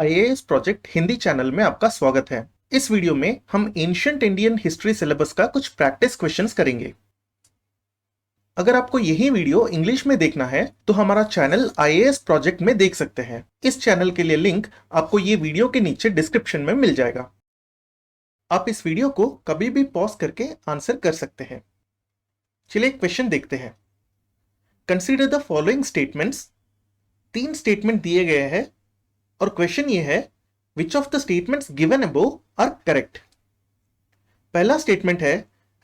IAS project Hindi channel में आपका स्वागत है। इस वीडियो में हम एंशिएंट इंडियन हिस्ट्री सिलेबस का कुछ प्रैक्टिस क्वेश्चंस करेंगे। अगर आपको यही वीडियो इंग्लिश में देखना है तो हमारा चैनल आईएएस प्रोजेक्ट में देख सकते हैं। इस चैनल के लिए लिंक आपको ये वीडियो के नीचे डिस्क्रिप्शन में मिल जाएगा। आप इस वीडियो को कभी भी पॉज करके आंसर कर सकते हैं। चलिए क्वेश्चन देखते हैं। Consider the following statements. 3 statement दिए गए हैं और क्वेश्चन ये है which of the statements given above are correct. पहला स्टेटमेंट है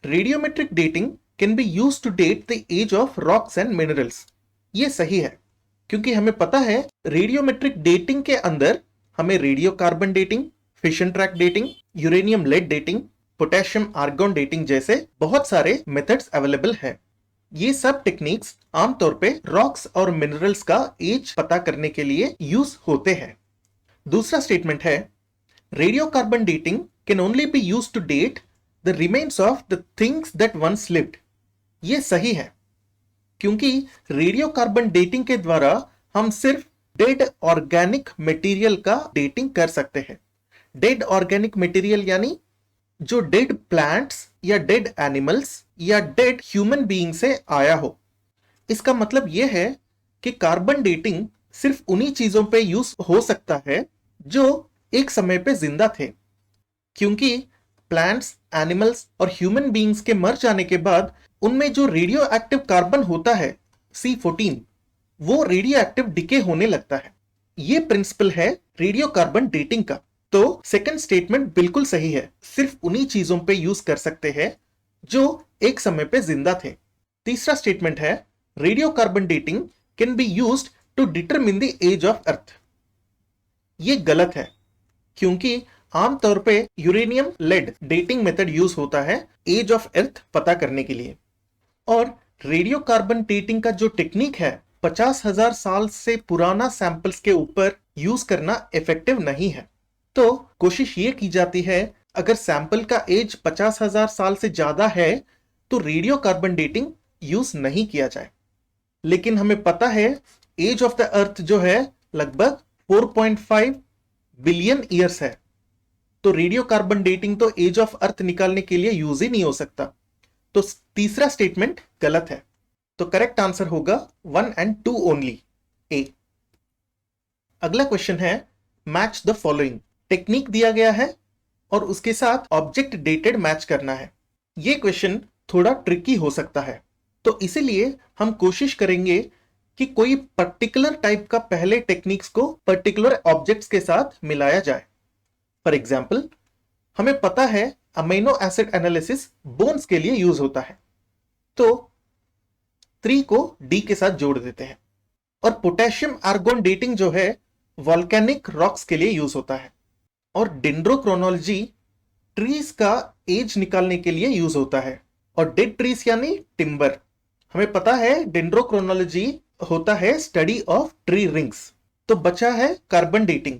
radiometric dating can be used to date the age of rocks and minerals. ये सही है क्योंकि हमें पता है रेडियोमेट्रिक डेटिंग के अंदर हमें radio carbon dating, fission track dating, uranium lead dating, potassium argon dating जैसे बहुत सारे मेथड्स अवेलेबल है। ये सब टेक्निक्स आमतौर पे रॉक्स और मिनरल्स का एज पता करने के लिए यूज होते हैं। दूसरा स्टेटमेंट है radiocarbon dating can only be used to date the remains of the things that once lived. ये सही है क्योंकि रेडियोकार्बन डेटिंग के द्वारा हम सिर्फ डेड ऑर्गेनिक मटेरियल का डेटिंग कर सकते हैं। डेड ऑर्गेनिक मटेरियल यानी जो डेड प्लांट्स या डेड एनिमल्स या डेड ह्यूमन बीइंग से आया हो। इसका मतलब यह है कि कार्बन डेटिंग सिर्फ उन्हीं चीजों पे यूज हो सकता है जो एक समय पे जिंदा थे, क्योंकि प्लांट्स, एनिमल्स और ह्यूमन बीइंग्स के मर जाने के बाद उनमें जो रेडियो एक्टिव कार्बन होता है C14, वो रेडियो एक्टिव डिके होने लगता है। ये प्रिंसिपल है रेडियो कार्बन डेटिंग का। तो सेकंड स्टेटमेंट बिल्कुल सही है, सिर्फ उन्हीं चीजों पे यूज कर सकते हैं जो एक समय पे जिंदा थे। तीसरा स्टेटमेंट है radio carbon dating can be used to determine the age of earth. ये गलत है क्योंकि आमतौर पे uranium lead dating method use होता है एज ऑफ अर्थ पता करने के लिए, और रेडियो कार्बन डेटिंग का जो टेक्निक है 50,000 साल से पुराना सैंपल्स के ऊपर यूज करना इफेक्टिव नहीं है। तो कोशिश ये की जाती है अगर सैंपल का एज 50,000 साल से ज्यादा है तो रेडियो कार्बन डेटिंग यूज नहीं किया जाए। लेकिन हमें पता है एज ऑफ द अर्थ जो है लगभग 4.5 बिलियन ईयर्स है, तो रेडियो कार्बन डेटिंग तो एज ऑफ अर्थ निकालने के लिए यूज ही नहीं हो सकता। तो तीसरा स्टेटमेंट गलत है। तो करेक्ट आंसर होगा 1 and 2 ओनली, ए। अगला क्वेश्चन है मैच द फॉलोइंग। टेक्निक दिया गया है और उसके साथ ऑब्जेक्ट डेटेड मैच करना है। यह क्वेश्चन थोड़ा ट्रिकी हो सकता है, तो इसीलिए हम कोशिश करेंगे कि कोई पर्टिकुलर टाइप का पहले टेक्निक्स को पर्टिकुलर ऑब्जेक्ट्स के साथ मिलाया जाए। फॉर एग्जाम्पल, हमें पता है अमीनो एसिड एनालिसिस बोन्स के लिए यूज होता है, तो 3 को D के साथ जोड़ देते हैं। और पोटेशियम आर्गॉन डेटिंग जो है वॉल्केनिक रॉक्स के लिए यूज होता है, और डेंड्रोक्रोनोलॉजी ट्रीज का एज निकालने के लिए यूज होता है। और डेड ट्रीज यानी टिम्बर, हमें पता है डेंड्रोक्रोनोलॉजी होता है स्टडी ऑफ ट्री रिंग्स। तो बचा है carbon dating.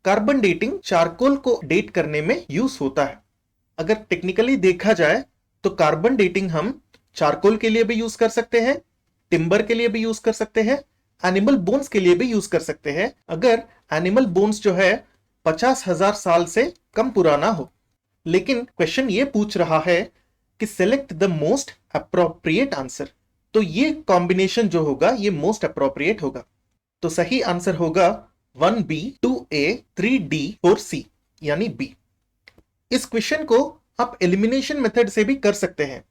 Carbon dating charcoal को डेट करने में यूज होता है। अगर टेक्निकली देखा जाए तो कार्बन डेटिंग हम चारकोल के लिए भी यूज कर सकते हैं, टिम्बर के लिए भी यूज कर सकते हैं, एनिमल बोन्स के लिए भी यूज कर सकते हैं, अगर एनिमल बोन्स जो है 50,000 साल से कम पुराना हो। लेकिन क्वेश्चन ये पूछ रहा है कि select the most appropriate answer, तो ये कॉम्बिनेशन जो होगा ये मोस्ट अप्रोप्रिएट होगा। तो सही आंसर होगा 1B, 2A, 3D, 4C यानी B। इस क्वेश्चन को आप एलिमिनेशन मेथड से भी कर सकते हैं।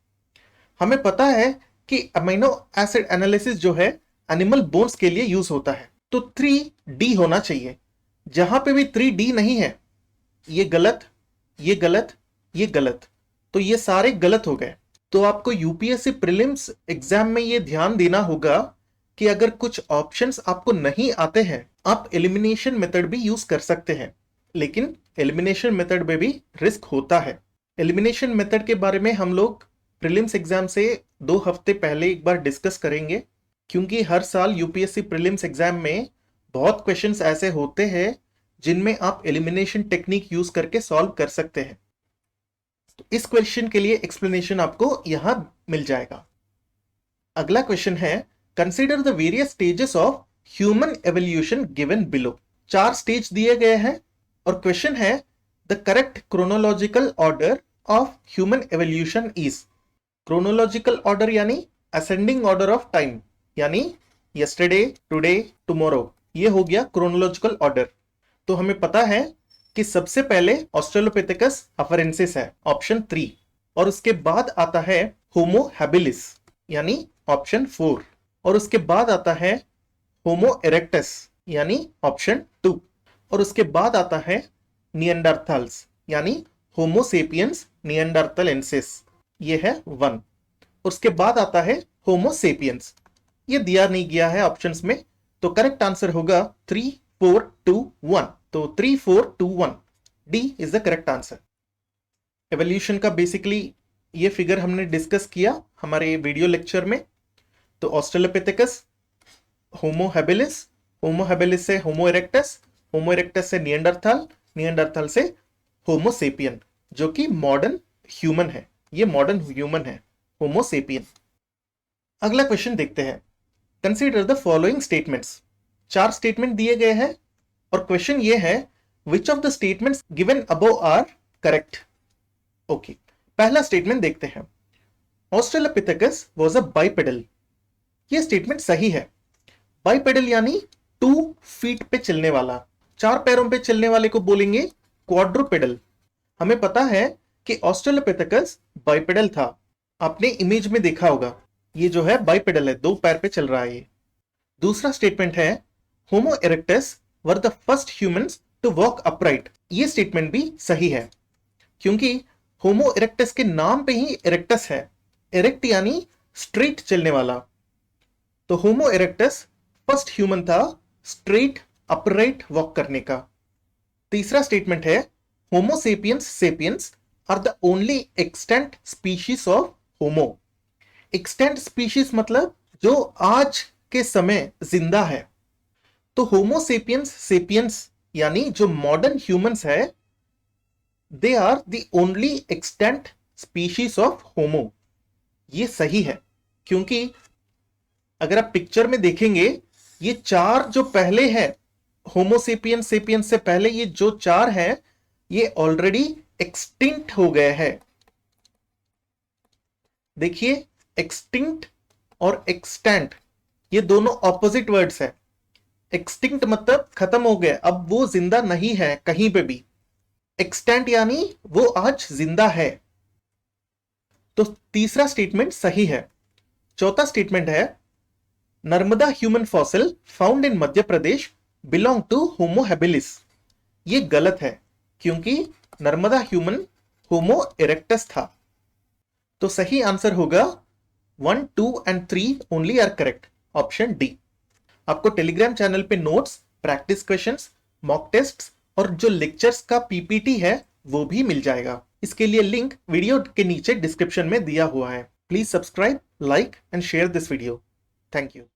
हमें पता है कि अमीनो एसिड एनालिसिस जो है एनिमल बोन्स के लिए यूज होता है, तो 3D होना चाहिए। जहां पे भी 3D नहीं है, ये गलत, ये गलत, ये गलत, तो ये सारे गलत हो गए। तो आपको यूपीएससी प्रीलिम्स एग्जाम में ये ध्यान देना होगा कि अगर कुछ ऑप्शंस आपको नहीं आते हैं, आप एलिमिनेशन मेथड भी यूज कर सकते हैं, लेकिन एलिमिनेशन मेथड में भी रिस्क होता है। एलिमिनेशन मेथड के बारे में हम लोग प्रीलिम्स एग्जाम से 2 हफ्ते पहले एक बार डिस्कस करेंगे, क्योंकि हर साल यूपीएससी प्रीलिम्स एग्जाम में बहुत क्वेश्चंस ऐसे होते हैं जिनमें आप एलिमिनेशन टेक्निक यूज करके सॉल्व कर सकते हैं। तो इस क्वेश्चन के लिए एक्सप्लेनेशन आपको यहां मिल जाएगा। अगला क्वेश्चन है consider the various stages of human evolution given below. 4 stage दिए गए हैं और क्वेश्चन है the correct chronological order of human evolution is. Chronological order यानी असेंडिंग ऑर्डर ऑफ टाइम, यानी यस्टरडे, टुडे, टुमारो, ये हो गया क्रोनोलॉजिकल ऑर्डर। तो हमें पता है कि सबसे पहले ऑस्ट्रेलोपिथेकस अफरेंसिस है, ऑप्शन 3, और उसके बाद आता है होमो हैबिलिस यानी ऑप्शन 4, और उसके बाद आता है होमो इरेक्टस यानी ऑप्शन 2, और उसके बाद आता है निएंडरथाल्स यानी होमो सेपियंस निएंडरथालेंसिस, ये है 1। उसके बाद आता है होमो सेपियंस, ये दिया नहीं गया है ऑप्शंस में, तो करेक्ट आंसर होगा 3 4 2 1। तो 3 4 2 1 D is the correct answer. Evolution का बेसिकली ये फिगर हमने डिस्कस किया हमारे वीडियो लेक्चर में। तो ऑस्ट्रेलोपिथेकस, होमो हैबिलिस से होमो इरेक्टस से निएंडरथाल, निएंडरथाल से होमो सेपियन, जो कि मॉडर्न ह्यूमन है, ये मॉडर्न ह्यूमन है होमो सेपियन। अगला क्वेश्चन देखते हैं। Consider the following statements. 4 statement दिए गए हैं और क्वेश्चन ये है which of the statements given above are correct. Okay, पहला स्टेटमेंट देखते हैं। ऑस्ट्रेलोपिथेकस वाज अ बाइपेडल, ये स्टेटमेंट सही है। बाइपेडल यानी 2 फीट पे चलने वाला, 4 पैरों पे चलने वाले को बोलेंगे क्वाड्रुपेडल। हमें पता है कि ऑस्ट्रेलोपिथेकस बाइपेडल था, आपने इमेज में देखा होगा, ये जो है बाइपेडल है, 2 पैर पे चल रहा है ये। दूसरा स्टेटमेंट है Homo erectus were the first humans to walk upright, ये स्टेटमेंट भी सही है क्योंकि होमो इरेक्टस के नाम पे ही इरेक्टस है, इरेक्ट यानी स्ट्रेट चलने वाला, तो होमो इरेक्टस फर्स्ट ह्यूमन था स्ट्रेट अपराइट वॉक करने का। तीसरा स्टेटमेंट है Homo sapiens are the only extant species of Homo. Extant species मतलब जो आज के समय जिंदा है, तो होमो सेपियंस यानी जो मॉडर्न ह्यूमंस है, they are the only extant species of Homo, ये सही है क्योंकि अगर आप पिक्चर में देखेंगे ये 4 जो पहले है होमो सेपियंस से पहले, ये जो 4 हैं ये ऑलरेडी एक्सटिंक्ट हो गए हैं। देखिए, एक्सटिंक्ट और एक्सटेंट ये दोनों ऑपोजिट वर्ड्स है। एक्सटिंक्ट मतलब खत्म हो गए, अब वो जिंदा नहीं है कहीं पे भी। एक्सटेंट यानी वो आज जिंदा है। तो तीसरा स्टेटमेंट सही है। चौथा स्टेटमेंट है Narmada human fossil found in Madhya Pradesh belong to Homo habilis, ये गलत है क्योंकि नर्मदा ह्यूमन होमो इरेक्टस था। तो सही आंसर होगा 1 2 and 3 only are correct, option D. आपको टेलीग्राम चैनल पे notes, practice questions, mock tests और जो लेक्चर्स का पीपीटी है वो भी मिल जाएगा। इसके लिए लिंक वीडियो के नीचे डिस्क्रिप्शन में दिया हुआ है। Please subscribe, like and share this video. Thank you.